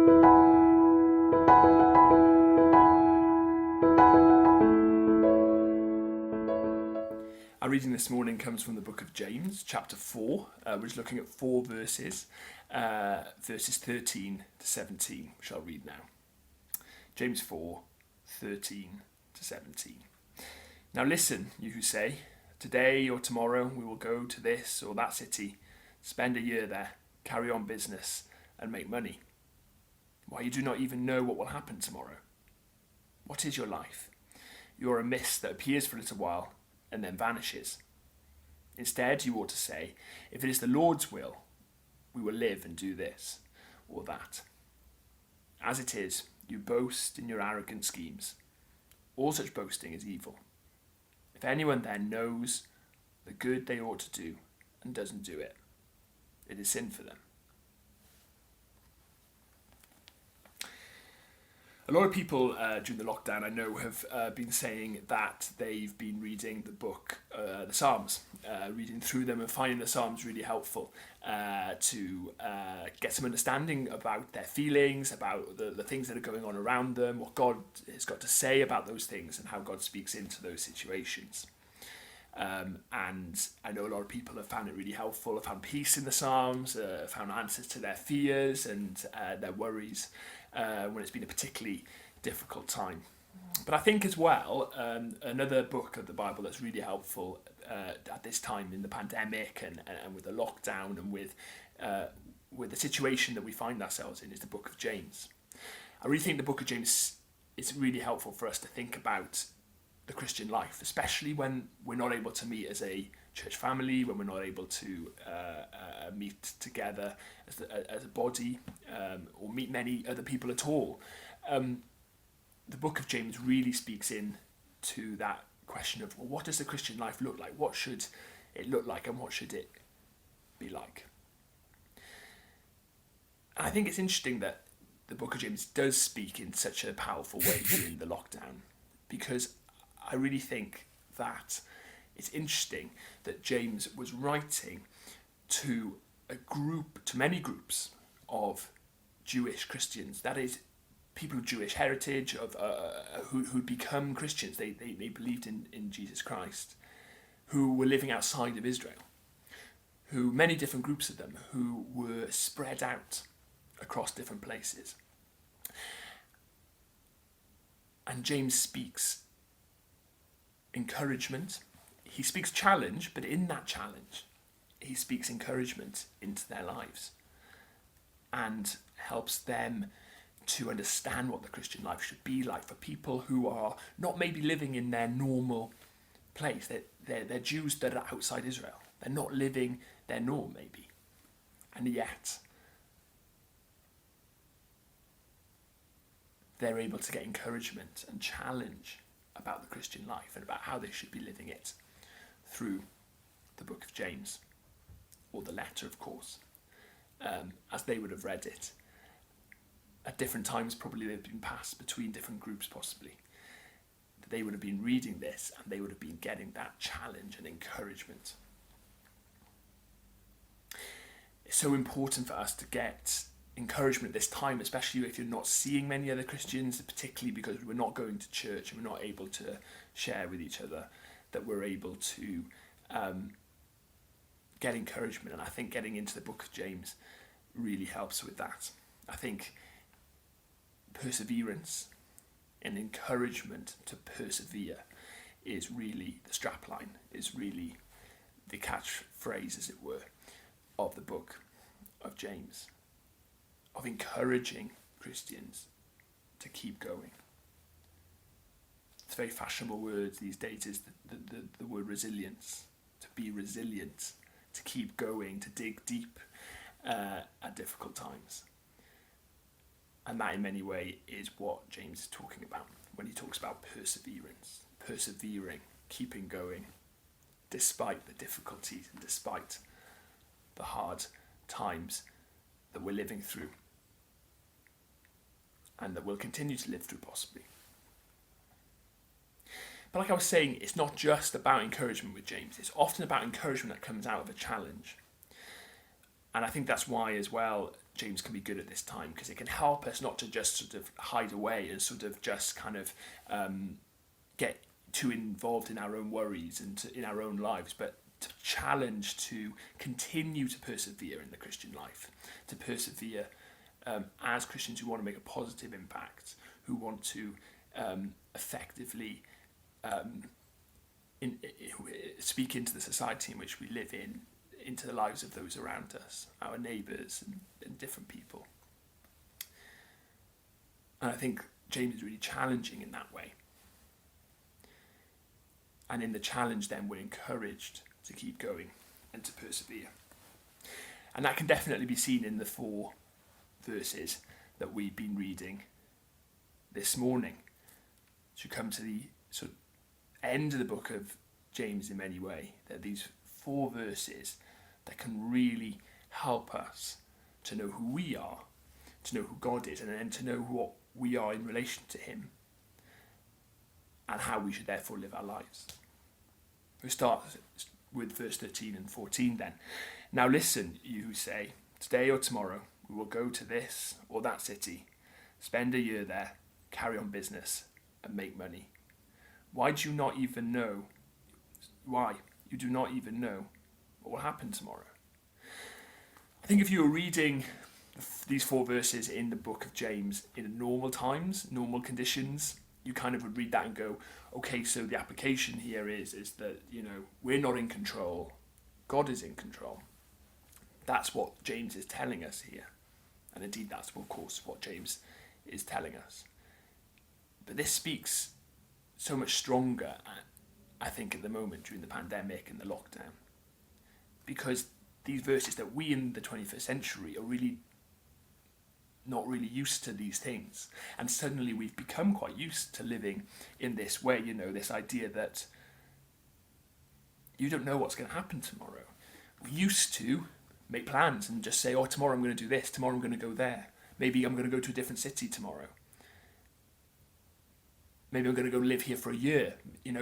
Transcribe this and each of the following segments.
Our reading this morning comes from the book of James, chapter 4. We're just looking at 4 verses, verses 13 to 17, which I'll read now. James 4, 13 to 17. Now listen, you who say, today or tomorrow we will go to this or that city, spend a year there, carry on business, and make money. Why, you do not even know what will happen tomorrow. What is your life? You are a mist that appears for a little while and then vanishes. Instead, you ought to say, if it is the Lord's will, we will live and do this or that. As it is, you boast in your arrogant schemes. All such boasting is evil. If anyone then knows the good they ought to do and doesn't do it, it is sin for them. A lot of people during the lockdown, I know, have been saying that they've been reading the book, the Psalms, reading through them and finding the Psalms really helpful to get some understanding about their feelings, about the things that are going on around them, what God has got to say about those things and how God speaks into those situations. And I know a lot of people have found it really helpful, have found peace in the Psalms, found answers to their fears and their worries when it's been a particularly difficult time. But I think as well, another book of the Bible that's really helpful at this time in the pandemic and with the lockdown and with the situation that we find ourselves in is the book of James. I really think the book of James is really helpful for us to think about the Christian life, especially when we're not able to meet as a church family, when we're not able to meet together as a body or meet many other people at all. The book of James really speaks in to that question of, well, what does the Christian life look like? What should it look like and what should it be like? And I think it's interesting that the book of James does speak in such a powerful way during the lockdown, because I really think that it's interesting that James was writing to many groups of Jewish Christians, that is, people of Jewish heritage, of who'd become Christians. They believed in Jesus Christ, who were living outside of Israel, who many different groups of them who were spread out across different places. And James speaks encouragement. He speaks challenge, but in that challenge, he speaks encouragement into their lives and helps them to understand what the Christian life should be like for people who are not maybe living in their normal place. They're Jews that are outside Israel. They're not living their norm, maybe. And yet, they're able to get encouragement and challenge about the Christian life and about how they should be living it through the book of James, or the letter, of course, as they would have read it. At different times, probably they've been passed between different groups, possibly. They would have been reading this and they would have been getting that challenge and encouragement. It's so important for us to get encouragement this time, especially if you're not seeing many other Christians, particularly because we're not going to church and we're not able to share with each other, that we're able to get encouragement. And I think getting into the book of James really helps with that. I think perseverance and encouragement to persevere is really the strapline, is really the catchphrase, as it were, of the book of James, of encouraging Christians to keep going. It's a very fashionable word these days, is the word resilience, to be resilient, to keep going, to dig deep at difficult times. And that in many ways is what James is talking about when he talks about perseverance, persevering, keeping going, despite the difficulties and despite the hard times that we're living through and that we'll continue to live through possibly. But like I was saying, it's not just about encouragement with James. It's often about encouragement that comes out of a challenge. And I think that's why as well James can be good at this time, because it can help us not to just sort of hide away and sort of just kind of get too involved in our own worries and in our own lives, but to challenge to continue to persevere in the Christian life, to persevere as Christians who want to make a positive impact, who want to effectively speak into the society in which we live in, into the lives of those around us, our neighbours and different people. And I think James is really challenging in that way. And in the challenge then we're encouraged to keep going and to persevere. And that can definitely be seen in the 4 verses that we've been reading this morning. To come to the sort of end of the book of James in many ways, there are these 4 verses that can really help us to know who we are, to know who God is, and then to know what we are in relation to him, and how we should therefore live our lives. We'll start with verse 13 and 14 then. Now listen, you who say, today or tomorrow we will go to this or that city, spend a year there, carry on business, and make money. Why do you not even know? Why? You do not even know what will happen tomorrow. I think if you were reading these 4 verses in the book of James in normal times, normal conditions, you kind of would read that and go, okay, so the application here is that, we're not in control. God is in control. That's what James is telling us here. And indeed, that's, of course, what James is telling us. But this speaks so much stronger, I think, at the moment during the pandemic and the lockdown. Because these verses that we in the 21st century are really not really used to these things. And suddenly we've become quite used to living in this way, this idea that you don't know what's going to happen tomorrow. We used to make plans and just say, oh, tomorrow I'm going to do this, tomorrow I'm going to go there. Maybe I'm going to go to a different city tomorrow. Maybe I'm going to go live here for a year.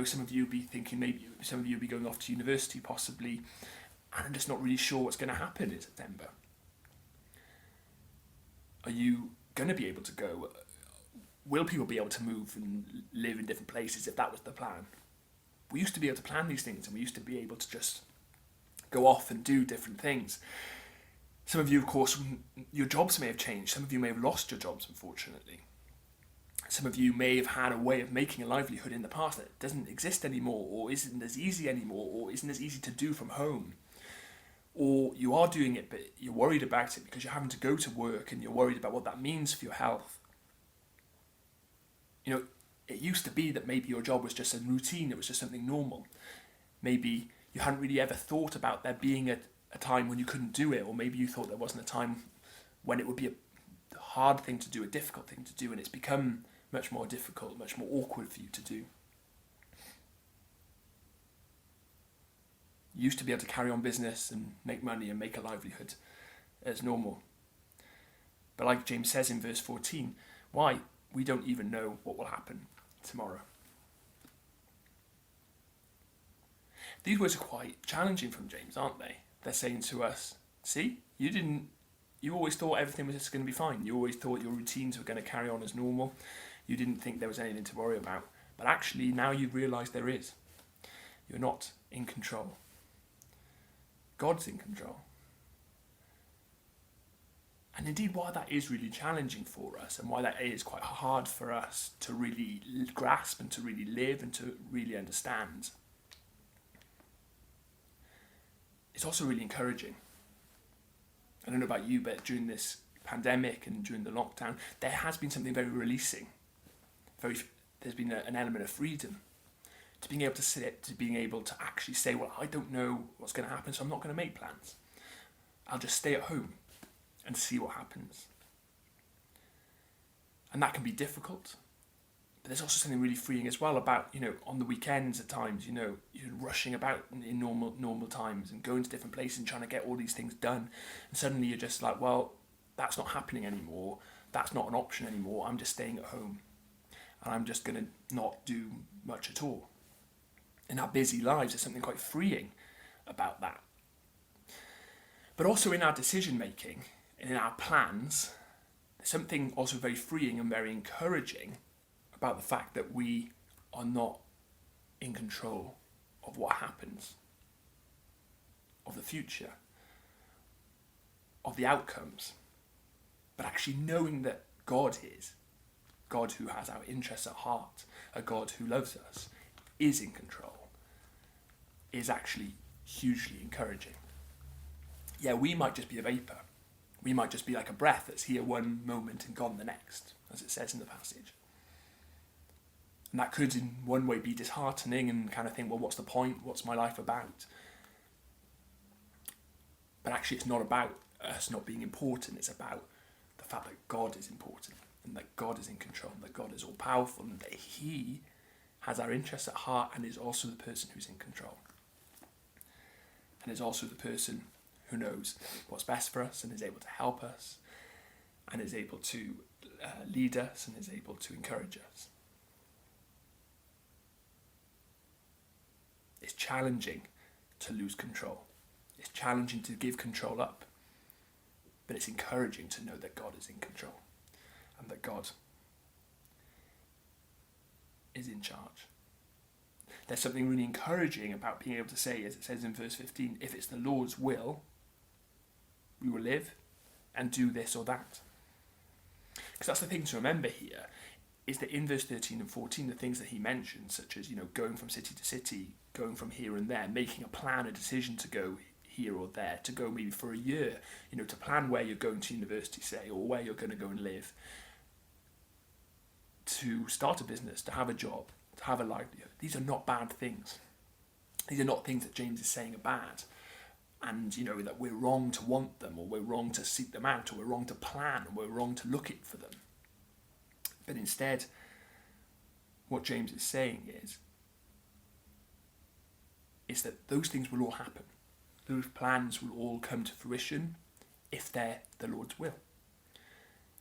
Some of you will be thinking, maybe some of you will be going off to university possibly, and I'm just not really sure what's going to happen in September. Are you going to be able to go? Will people be able to move and live in different places if that was the plan? We used to be able to plan these things, and we used to be able to just go off and do different things. Some of you, of course, your jobs may have changed. Some of you may have lost your jobs, unfortunately. Some of you may have had a way of making a livelihood in the past that doesn't exist anymore, or isn't as easy anymore, or isn't as easy to do from home. Or you are doing it, but you're worried about it because you're having to go to work and you're worried about what that means for your health. It used to be that maybe your job was just a routine, it was just something normal. Maybe you hadn't really ever thought about there being a time when you couldn't do it, or maybe you thought there wasn't a time when it would be a hard thing to do, a difficult thing to do, and it's become much more difficult, much more awkward for you to do. You used to be able to carry on business and make money and make a livelihood as normal. But like James says in verse 14, why? We don't even know what will happen tomorrow. These words are quite challenging from James, aren't they? They're saying to us, see, you always thought everything was just going to be fine. You always thought your routines were going to carry on as normal. You didn't think there was anything to worry about. But actually, now you've realised there is. You're not in control. God's in control. And indeed, why that is really challenging for us, and why that is quite hard for us to really grasp and to really live and to really understand, it's also really encouraging. I don't know about you, but during this pandemic and during the lockdown, there has been something very releasing. There's been an element of freedom. To being able to sit, to being able to actually say, well, I don't know what's going to happen, so I'm not going to make plans. I'll just stay at home and see what happens. And that can be difficult. But there's also something really freeing as well about, on the weekends at times, you're rushing about in normal times and going to different places and trying to get all these things done. And suddenly you're just like, well, that's not happening anymore. That's not an option anymore. I'm just staying at home. And I'm just going to not do much at all. In our busy lives, there's something quite freeing about that. But also in our decision making, and in our plans, there's something also very freeing and very encouraging about the fact that we are not in control of what happens, of the future, of the outcomes, but actually knowing that God is, God who has our interests at heart, a God who loves us, is in control, is actually hugely encouraging. Yeah, we might just be a vapour. We might just be like a breath that's here one moment and gone the next, as it says in the passage. And that could in one way be disheartening and kind of think, well, what's the point? What's my life about? But actually it's not about us not being important. It's about the fact that God is important and that God is in control and that God is all powerful and that he has our interests at heart and is also the person who's in control. And is also the person who knows what's best for us and is able to help us and is able to lead us and is able to encourage us. It's challenging to lose control. It's challenging to give control up. But it's encouraging to know that God is in control and that God is in charge. There's something really encouraging about being able to say, as it says in verse 15, if it's the Lord's will, we will live and do this or that. Because that's the thing to remember here, is that in verse 13 and 14, the things that he mentions, such as, going from city to city, going from here and there, making a plan, a decision to go here or there, to go maybe for a year, to plan where you're going to university, say, or where you're going to go and live, to start a business, to have a job, to have a livelihood. These are not bad things. These are not things that James is saying are bad. And, that we're wrong to want them, or we're wrong to seek them out, or we're wrong to plan, or we're wrong to look for them. But instead, what James is saying is that those things will all happen. Those plans will all come to fruition if they're the Lord's will.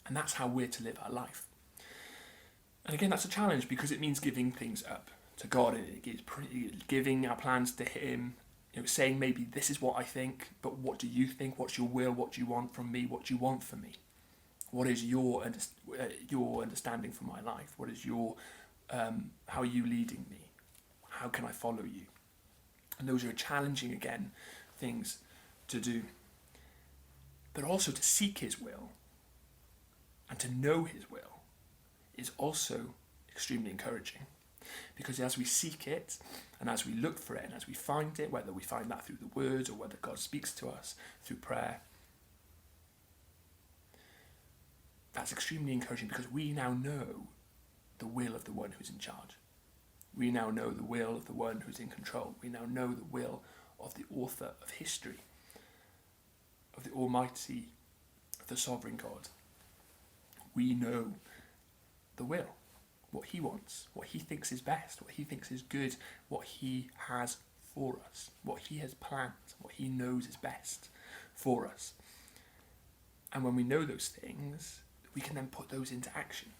And that's how we're to live our life. And again, that's a challenge because it means giving things up to God, and it gives giving our plans to him, saying maybe this is what I think, but what do you think? What's your will? What do you want from me? What do you want from me? What is your understanding for my life? What is how are you leading me? How can I follow you? And those are challenging, again, things to do. But also to seek his will and to know his will is also extremely encouraging. Because as we seek it and as we look for it and as we find it, whether we find that through the word or whether God speaks to us through prayer, that's extremely encouraging because we now know the will of the one who's in charge. We now know the will of the one who's in control. We now know the will of the author of history, of the Almighty, of the sovereign God. We know the will, what he wants, what he thinks is best, what he thinks is good, what he has for us, what he has planned, what he knows is best for us. And when we know those things, we can then put those into action,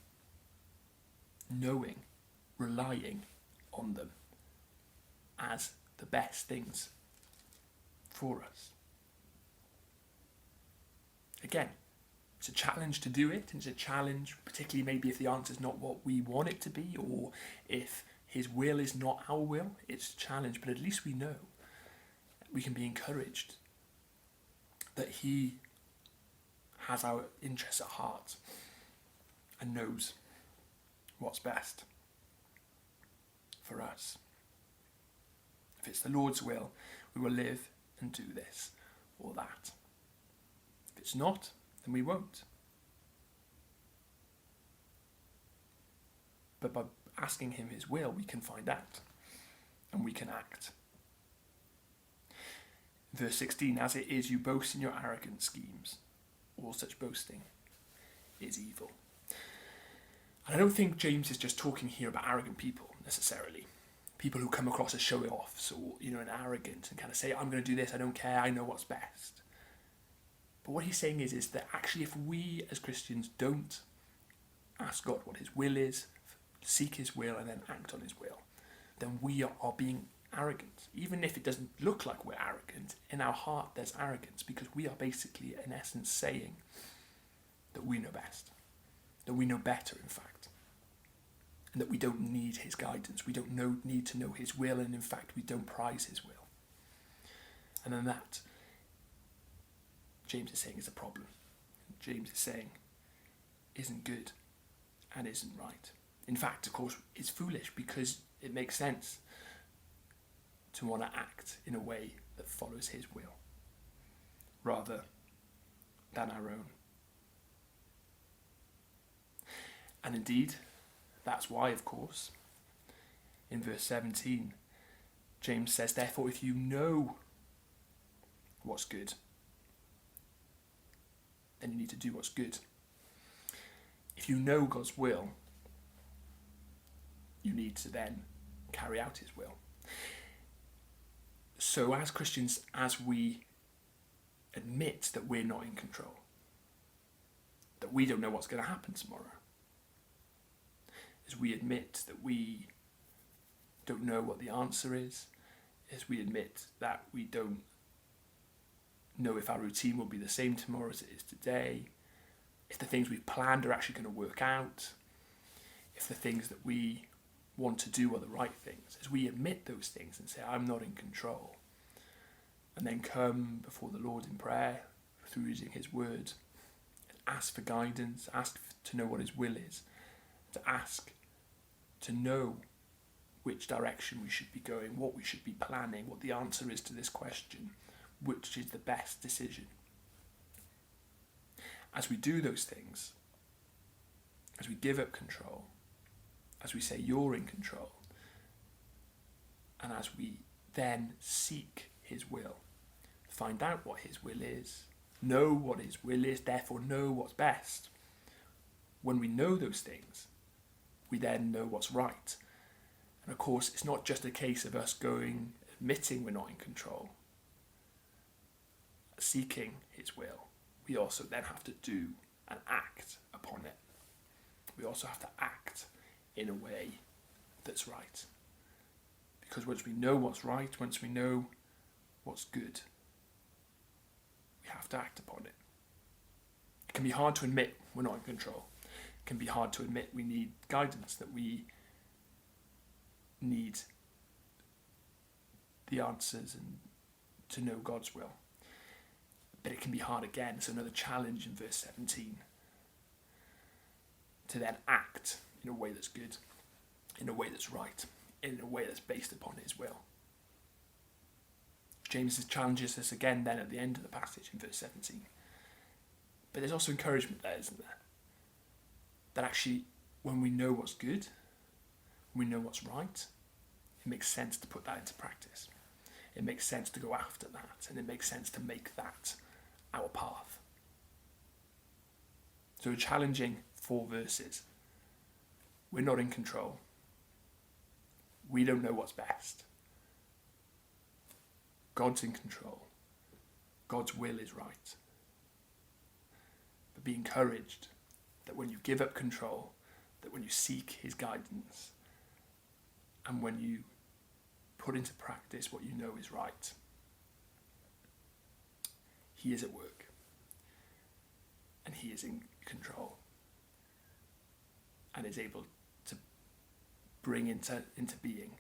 knowing, relying on them as the best things for us. Again, it's a challenge to do it, and it's a challenge, particularly maybe if the answer is not what we want it to be, or if his will is not our will. It's a challenge, but at least we know, we can be encouraged that he has our interests at heart and knows what's best for us. If it's the Lord's will, we will live and do this or that. If it's not, then we won't. But by asking him his will, we can find out and we can act. Verse 16, as it is, you boast in your arrogant schemes. All such boasting is evil. And I don't think James is just talking here about arrogant people necessarily. People who come across as showing offs or, and arrogant and kind of say, I'm going to do this, I don't care, I know what's best. But what he's saying is that actually if we as Christians don't ask God what his will is, seek his will and then act on his will, then we are being arrogant. Even if it doesn't look like we're arrogant, in our heart there's arrogance, because we are basically, in essence, saying that we know best, that we know better, in fact, and that we don't need his guidance, we don't need to know his will, and in fact we don't prize his will. And then that, James is saying, is a problem. James is saying isn't good and isn't right. In fact, of course, it's foolish, because it makes sense to want to act in a way that follows his will rather than our own. And indeed, that's why, of course, in verse 17, James says, therefore, if you know what's good, then you need to do what's good. If you know God's will, you need to then carry out his will. So as Christians, as we admit that we're not in control, that we don't know what's going to happen tomorrow, as we admit that we don't know what the answer is, as we admit that we don't know if our routine will be the same tomorrow as it is today, if the things we've planned are actually going to work out, if the things that we want to do are the right things, as we admit those things and say, I'm not in control, and then come before the Lord in prayer through reading his word, and ask for guidance, ask to know what his will is, to ask to know which direction we should be going, what we should be planning, what the answer is to this question, which is the best decision. As we do those things, as we give up control, as we say you're in control, and as we then seek his will, find out what his will is, know what his will is, therefore know what's best. When we know those things, we then know what's right. And of course, it's not just a case of us admitting we're not in control, seeking his will. We also then have to do and act upon it. We also have to act in a way that's right. Because once we know what's right, once we know what's good, we have to act upon it. It can be hard to admit we're not in control. It can be hard to admit we need guidance, that we need the answers and to know God's will. But it can be hard again. So another challenge in verse 17, to then act in a way that's good, in a way that's right, in a way that's based upon his will. James challenges us again then at the end of the passage in verse 17. But there's also encouragement there, isn't there? That actually, when we know what's good, we know what's right, it makes sense to put that into practice. It makes sense to go after that, and it makes sense to make that our path. So a challenging 4 verses. We're not in control. We don't know what's best. God's in control. God's will is right. But be encouraged that when you give up control, that when you seek his guidance, and when you put into practice what you know is right, he is at work, and he is in control, and is able to bring into being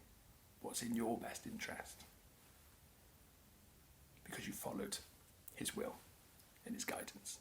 what's in your best interest, because you followed his will and his guidance.